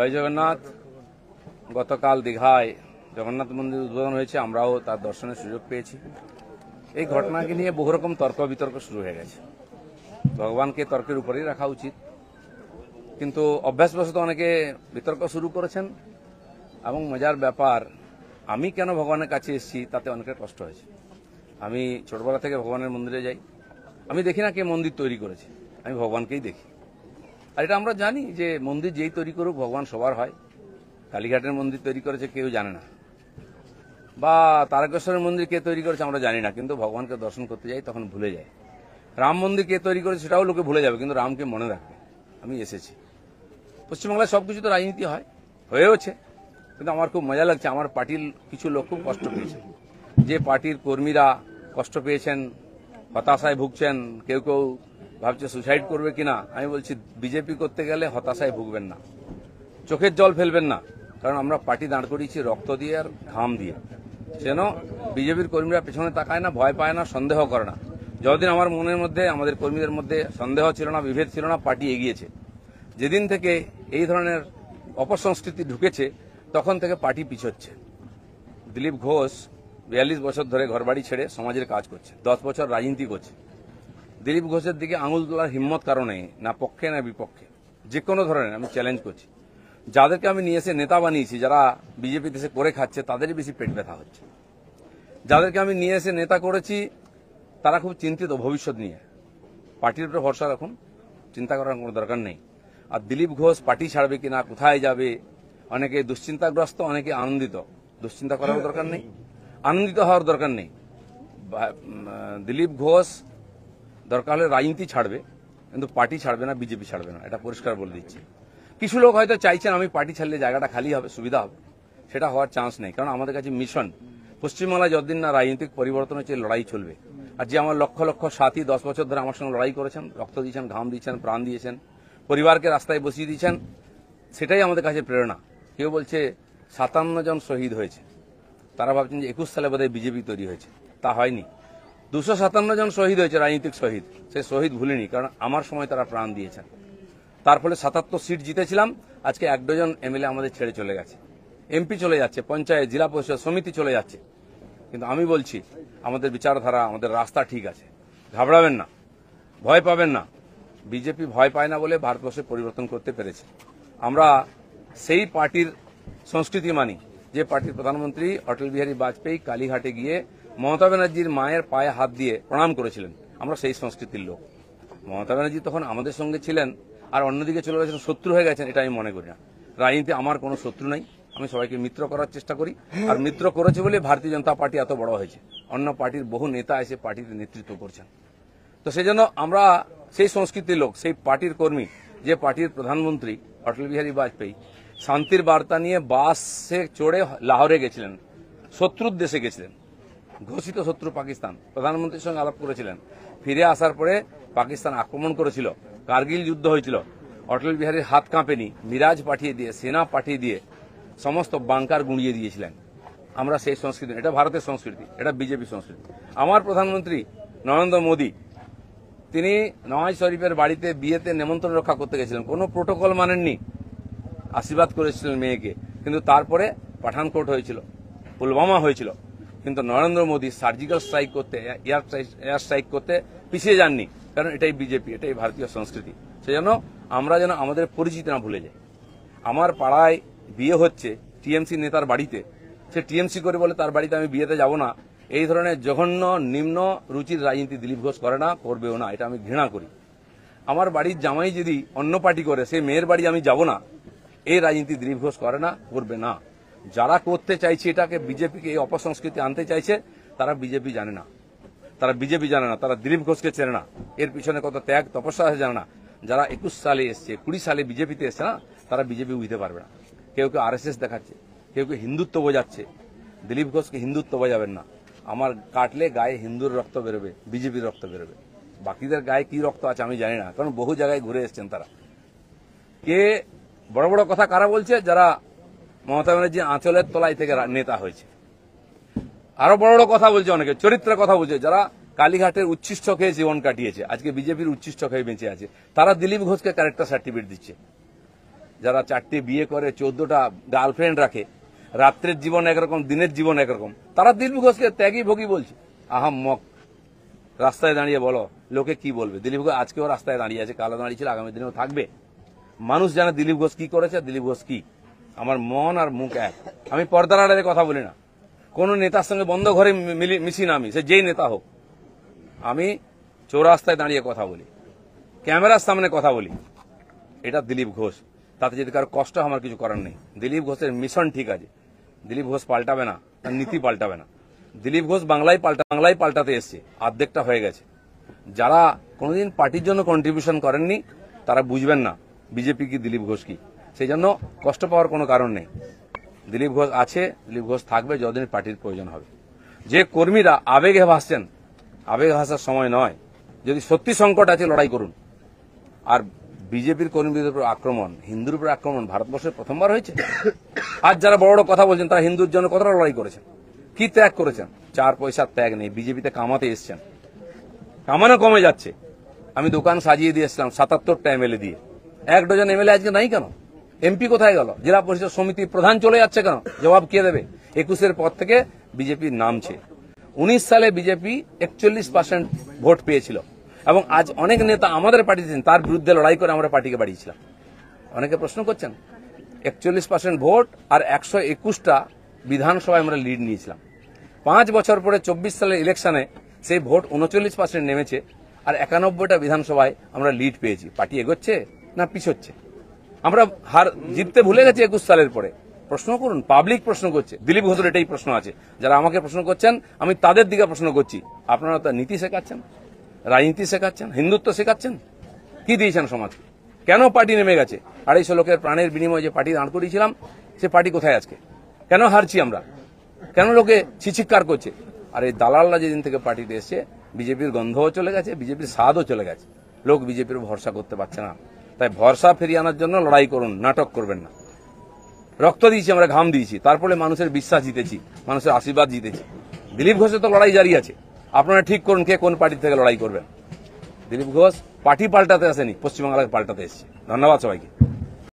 জয় জগন্নাথ। গতকাল দীঘায় জগন্নাথ মন্দির উদ্বোধন হয়েছে, আমরাও তার দর্শনের সুযোগ পেয়েছি। এই ঘটনাকে নিয়ে বহু রকম তর্ক বিতর্ক শুরু হয়ে গেছে। ভগবানকে তর্কের উপরেই রাখা উচিত, কিন্তু অভ্যাসবশত অনেকে বিতর্ক শুরু করেছেন। এবং মজার ব্যাপার, আমি কেন ভগবানের কাছে এসেছি তাতে অনেকের কষ্ট হয়েছে। আমি ছোটবেলা থেকে ভগবানের মন্দিরে যাই, আমি দেখি না কে মন্দির তৈরি করেছে, আমি ভগবানকেই দেখি। আর এটা আমরা জানি যে মন্দির যেই তৈরি করুক ভগবান সবার হয়। কালীঘাটের মন্দির তৈরি করেছে কেউ জানে না, বা তারকেশ্বরের মন্দির কে তৈরি করেছে আমরা জানি না, কিন্তু ভগবানকে দর্শন করতে যাই তখন ভুলে যায়। রাম মন্দির কে তৈরি করেছে সেটাও লোকে ভুলে যাবে, কিন্তু রামকে মনে রাখবে। আমি এসেছি। পশ্চিমবাংলায় সবকিছু তো রাজনীতি হয়, হয়েওছে, কিন্তু আমার খুব মজা লাগছে। আমার পার্টির কিছু লোক খুব কষ্ট পেয়েছে, যে পার্টির কর্মীরা কষ্ট পেয়েছেন, হতাশায় ভুগছেন, কেউ কেউ ভাবছে সুসাইড করবে কিনা। আমি বলছি বিজেপি করতে গেলে হতাশায় ভুগবেন না, চোখের জল ফেলবেন না, কারণ আমরা পার্টি দাঁড় করিয়েছি রক্ত দিয়ে আর ঘাম দিয়ে। যেন বিজেপির কর্মীরা পেছনে তাকায় না, ভয় পায় না, সন্দেহ করে না। যতদিন আমার মনের মধ্যে, আমাদের কর্মীদের মধ্যে সন্দেহ ছিল না, বিভেদ ছিল না, পার্টি এগিয়েছে। যেদিন থেকে এই ধরনের অপসংস্কৃতি ঢুকেছে তখন থেকে পার্টি পিছোচ্ছে। দিলীপ ঘোষ 42 বছর ধরে ঘরবাড়ি ছেড়ে সমাজের কাজ করছে, 10 বছর রাজনীতি করছে। দিলীপ ঘোষের দিকে আঙুল তোলার হিম্মত কারণে না পক্ষে না বিপক্ষে, যে কোনো ধরনের আমি চ্যালেঞ্জ করছি। যাদেরকে আমি নিয়ে এসে নেতা বানিয়েছি, যারা বিজেপি দেশে করে খাচ্ছে, তাদেরই বেশি পেট ব্যথা হচ্ছে। যাদেরকে আমি নিয়ে এসে নেতা করেছি তারা খুব চিন্তিত ভবিষ্যৎ নিয়ে। পার্টির উপরে ভরসা রাখুন, চিন্তা করার কোনো দরকার নেই। আর দিলীপ ঘোষ পার্টি ছাড়বে কিনা, কোথায় যাবে, অনেকে দুশ্চিন্তাগ্রস্ত, অনেকে আনন্দিত। দুশ্চিন্তা করার দরকার নেই, আনন্দিত হওয়ার দরকার নেই। দিলীপ ঘোষ দরকার হলে রাজনীতি ছাড়বে, কিন্তু পার্টি ছাড়বে না, বিজেপি ছাড়বে না, এটা পরিষ্কার বলে দিচ্ছি। কিছু লোক হয়তো চাইছেন আমি পার্টি ছাড়লে জায়গাটা খালি হবে, সুবিধা হবে। সেটা হওয়ার চান্স নেই, কারণ আমাদের কাছে মিশন পশ্চিমবাংলায় যতদিন না রাজনৈতিক পরিবর্তন হচ্ছে লড়াই চলবে। আর যে আমার লক্ষ লক্ষ সাথী 10 বছর ধরে আমার সঙ্গে লড়াই করেছেন, রক্ত দিয়েছেন, ঘাম দিয়েছেন, প্রাণ দিয়েছেন, পরিবারকে রাস্তায় বসিয়ে দিয়েছেন, সেটাই আমাদের কাছে প্রেরণা। কেউ বলছে 57 জন শহীদ হয়েছে, তারা ভাবছেন যে 21 সালে বোধহয় বিজেপি তৈরি হয়েছে। তা হয়নি, 257 জন শহীদ হয়েছে, রাজনৈতিক শহীদ। সেই শহীদ ভুলিনি, কারণ আমার সময় তারা প্রাণ দিয়েছেন। তার ফলে 77 সিট জিতেছিলাম। আজকে 1 ডজন এমএলএ আমাদের ছেড়ে চলে গেছে, এমপি চলে যাচ্ছে, পঞ্চায়েত, জেলা পরিষদ, সমিতি চলে যাচ্ছে। কিন্তু আমি বলছি আমাদের বিচারধারা, আমাদের রাস্তা ঠিক আছে, ঘাবড়াবেন না, ভয় পাবেন না। বিজেপি ভয় পায় না বলে ভারতবর্ষে পরিবর্তন করতে পেরেছে। আমরা সেই পার্টির সংস্কৃতি মানি যে পার্টির প্রধানমন্ত্রী অটল বিহারী বাজপেয়ী কালীঘাটে গিয়ে মমতা ব্যানার্জির মায়ের পায়ে হাত দিয়ে প্রণাম করেছিলেন। আমরা সেই সংস্কৃতির লোক। মমতা ব্যানার্জি তখন আমাদের সঙ্গে ছিলেন, আর অন্যদিকে চলে গেছেন, শত্রু হয়ে গেছেন, এটা আমি মনে করি না। রাজনীতি আমার কোনো শত্রু নাই, আমি সবাইকে মিত্র করার চেষ্টা করি। আর মিত্র করেছে বলে ভারতীয় জনতা পার্টি এত বড় হয়েছে। অন্য পার্টির বহু নেতা এসে পার্টির নেতৃত্ব করছেন। তো সেই জন্য আমরা সেই সংস্কৃতির লোক, সেই পার্টির কর্মী যে পার্টির প্রধানমন্ত্রী অটল বিহারী বাজপেয়ী শান্তির বার্তা নিয়ে বাসে চড়ে লাহোরে গেছিলেন, শত্রুর দেশে গেছিলেন, ঘোষিত শত্রু পাকিস্তান। প্রধানমন্ত্রীর সঙ্গে আলাপ করেছিলেন। ফিরে আসার পরে পাকিস্তান আক্রমণ করেছিল, কার্গিল যুদ্ধ হয়েছিল। অটল বিহারীর হাত কাঁপেনি, মিরাজ পাঠিয়ে দিয়ে, সেনা পাঠিয়ে দিয়ে সমস্ত বাংকার গুঁড়িয়ে দিয়েছিলেন। আমরা সেই সংস্কৃতি, এটা ভারতের সংস্কৃতি, এটা বিজেপি সংস্কৃতি। আমার প্রধানমন্ত্রী নরেন্দ্র মোদী, তিনি নওয়াজ শরীফের বাড়িতে বিয়েতে নেমন্ত্রণ রক্ষা করতে গেছিলেন, কোনো প্রোটোকল মানেননি, আশীর্বাদ করেছিলেন মেয়েকে। কিন্তু তারপরে পাঠানকোট হয়েছিল, পুলওয়ামা হয়েছিল, কিন্তু নরেন্দ্র মোদী সার্জিক্যাল স্ট্রাইক করতে, এয়ার স্ট্রাইক করতে পিছিয়ে যাননি, কারণ এটাই বিজেপি, এটাই ভারতীয় সংস্কৃতি। সেজন্য আমরা যেন আমাদের পরিচিতি না ভুলে যাই। আমার পাড়ায় বিয়ে হচ্ছে টিএমসি নেতার বাড়িতে, সে টিএমসি করে বলে তার বাড়িতে আমি বিয়েতে যাব না। এই ধরনের জঘন্য নিম্ন রুচির রাজনীতি দিলীপ ঘোষ করে না, করবেও না, এটা আমি ঘৃণা করি। আমার বাড়ির জামাই যদি অন্য পার্টি করে, সেই মেয়ের বাড়ি আমি যাব না, এই রাজনীতি দিলীপ ঘোষ করে না, করবে না। যারা করতে চাইছে এটাকে, বিজেপিকে এই অপসংস্কৃতি আনতে চাইছে, তারা বিজেপি জানে না, তারা বিজেপি জানে না, তারা দিলীপ ঘোষকে চেনে না, এর পিছনে কত ত্যাগ তপস্যা আছে জানে না। যারা 21 সালে এসছে, 20 সালে বিজেপিতে এসছে না, তারা বিজেপি বুঝতে পারবে না। কেউ কেউ আরএসএস দেখাচ্ছে, কেউ কেউ হিন্দুত্ব বোঝাচ্ছে। দিলীপ ঘোষকে হিন্দুত্ব বোঝাবেন না। আমার কাটলে গায়ে হিন্দুর রক্ত বেরোবে, বিজেপির রক্ত বেরোবে। বাকিদের গায়ে কি রক্ত আছে আমি জানি না, কারণ বহু জায়গায় ঘুরে এসছেন তারা। কে বড় বড় কথা কারা বলছে? যারা মমতা ব্যানার্জি আঁচলের তলায় থেকে নেতা হয়েছে। আরো বড় বড় কথা বলছে অনেকে, চরিত্রের কথা বলছে, যারা কালীঘাটের উচ্ছিষ্ট খেয়ে জীবন কাটিয়েছে, আজকে বিজেপির উচ্ছিষ্ট খেয়ে বেঁচে আছে, তারা দিলীপ ঘোষকে ক্যারেক্টার সার্টিফিকেট দিচ্ছে। যারা 4টে বিয়ে করে 14টা গার্লফ্রেন্ড রাখে, রাত্রের জীবন একরকম, দিনের জীবন একরকম, তারা দিলীপ ঘোষকে ত্যাগী ভোগী বলছে। আহাম্মক, রাস্তায় দাঁড়িয়ে বলো লোকে কি বলবে। দিলীপ ঘোষ আজকেও রাস্তায় দাঁড়িয়ে আছে, কালো দাঁড়িয়েছিল, আগামী দিনেও থাকবে। মানুষ জানে দিলীপ ঘোষ কি করেছে, দিলীপ ঘোষ কি। আমার মন আর মুখ এক। আমি পর্দার আড়ালে কথা বলি না, কোন নেতার সঙ্গে বন্ধ ঘরে মিশি না, আমি সে যেই নেতা হোক। আমি চৌরাস্তায় দাঁড়িয়ে কথা বলি, ক্যামেরার সামনে কথা বলি। এটা দিলীপ ঘোষ। তাতে যদি কারো কষ্ট আমার কিছু করার নেই। দিলীপ ঘোষের মিশন ঠিক আছে, দিলীপ ঘোষ পাল্টাবে না, তার নীতি পাল্টাবে না। দিলীপ ঘোষ বাংলায় পাল্টাতে এসছে, অর্ধেকটা হয়ে গেছে। যারা কোনোদিন পার্টির জন্য কন্ট্রিবিউশন করেননি তারা বুঝবেন না বিজেপি কি, দিলীপ ঘোষ কি। সেই জন্য কষ্ট পাওয়ার কোনো কারণ নেই। দিলীপ ঘোষ আছে, দিলীপ ঘোষ থাকবে যতদিন পার্টির প্রয়োজন হবে। যে কর্মীরা আবেগে ভাসছেন, আবেগে ভাসার সময় নয়। যদি সত্যি সংকট আছে লড়াই করুন। আর বিজেপির কর্মীদের উপর আক্রমণ, হিন্দুর উপর আক্রমণ ভারতবর্ষে প্রথমবার হয়েছে। আজ যারা বড় বড় কথা বলছেন তারা হিন্দুর জন্য কতটা লড়াই করেছেন, কি ত্যাগ করেছেন। 4 পয়সার ত্যাগ নেই। বিজেপিতে কামাতে এসছেন, কামানো কমে যাচ্ছে। আমি দোকান সাজিয়ে দিয়েছিলাম 77টা এমএলএ দিয়ে, 1 ডজন এমএলএ আজকে নাই কেন? এমপি কোথায় গেল? জেলা পরিষদ সমিতির প্রধান চলে যাচ্ছে কেন? জবাব কে দেবে? 21-এর পর থেকে বিজেপি নামছে। 19 সালে বিজেপি 41% ভোট পেয়েছিল এবং আজ অনেক নেতা আমাদের পার্টিতে তার বিরুদ্ধে লড়াই করে আমরা পার্টিকে বাড়িয়েছিলাম। অনেকে প্রশ্ন করছেন 41% ভোট আর 121টা বিধানসভায় আমরা লিড নিয়েছিলাম। 5 বছর পরে 24 সালের ইলেকশনে সেই ভোট 39% নেমেছে আর 91টা বিধানসভায় আমরা লিড পেয়েছি। পার্টি এগোচ্ছে না পিছোচ্ছে? আমরা জিততে ভুলে গেছি 21 সালের পরে। প্রশ্ন করুন, পাবলিক প্রশ্ন করছে। দিলীপ ঘোষের এটাই প্রশ্ন আছে। যারা আমাকে প্রশ্ন করছেন আমি তাদের দিকে প্রশ্ন করছি। আপনারা তো নীতি শেখাচ্ছেন, রাজনীতি শেখাচ্ছেন, হিন্দুত্ব শেখাচ্ছেন, কি দিয়েছেন সমাজকে? কেন পার্টি নেমে গেছে? 250 লোকের প্রাণের বিনিময়ে যে পার্টি দাঁড় করিয়েছিলাম সে পার্টি কোথায় আজকে? কেন হারছি আমরা? কেন লোকে ছিচিৎকার করছে? আর এই দালালরা যেদিন থেকে পার্টিতে এসছে বিজেপির গন্ধও চলে গেছে, বিজেপির স্বাদও চলে গেছে। লোক বিজেপির ভরসা করতে পারছে না। তাই ভরসা ফিরিয়ে আনার জন্য লড়াই করুন, নাটক করবেন না। রক্ত দিয়েছি আমরা, ঘাম দিয়েছি, তারপরে মানুষের বিশ্বাস জিতেছি, মানুষের আশীর্বাদ জিতেছি। দিলীপ ঘোষের তো লড়াই জারি আছে। আপনারা ঠিক করুন কে কোন পার্টি থেকে লড়াই করবেন। দিলীপ ঘোষ পার্টি পাল্টাতে আসেনি, পশ্চিমবাংলাকে পাল্টাতে এসেছে। ধন্যবাদ সবাইকে।